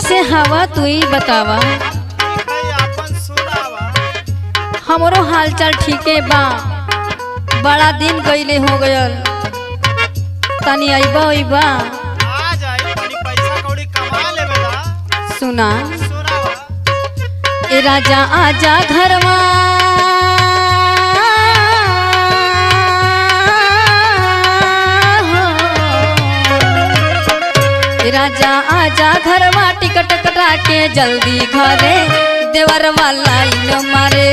कैसे हवा तू ही बतावा। अपन सुनावा। हमरो हालचाल ठीके बा, बड़ा दिन गईले हो गयल, तनी अइबा अइबा। आ जाए तनी पैसा कौड़ी कमा लेवेला। सुना सुनावा। ए राजा आजा घरवा, ए राजा आजा घरवा, टिकट कटा के जल्दी घरे, देवर वाला इन मारे।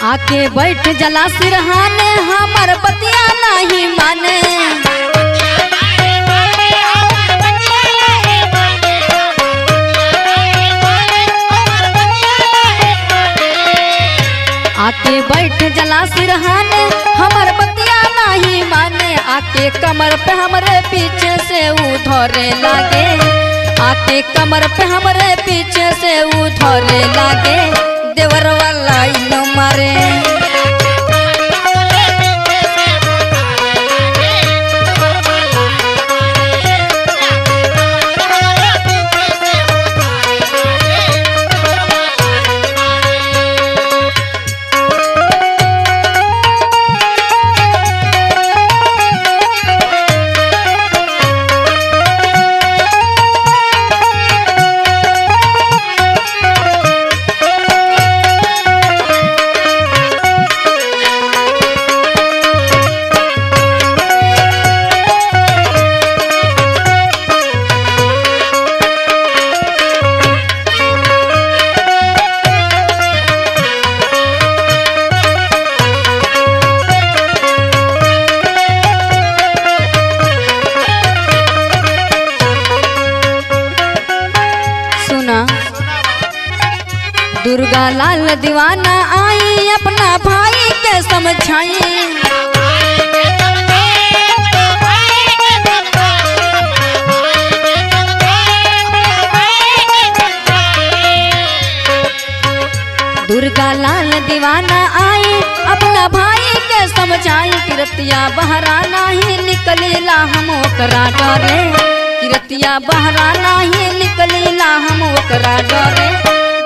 आके बैठ जला सिरहाने, हमर बतिया नहीं माने। आके बैठ जला सिरहाने, हमर बतिया नहीं माने। आके कमर पे हमरे पीछे से उधरे लागे, आके कमर पे हमरे पीछे से उधरे लागे, देवर वाला इन मारे। दुर्गा लाल दीवाना आई, अपना भाई के समझाई। दुर्गा लाल दीवाना आई, अपना भाई के समझाई। किरतिया बहरा नहीं निकलेला हम ओकरा डरे, किरतिया बहरा नहीं निकलेला हम ओकरा डरे,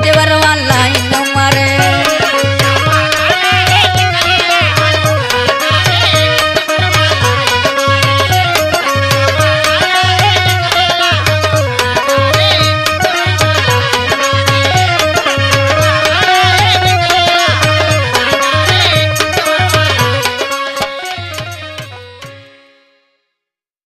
देवर वाला इन मारे।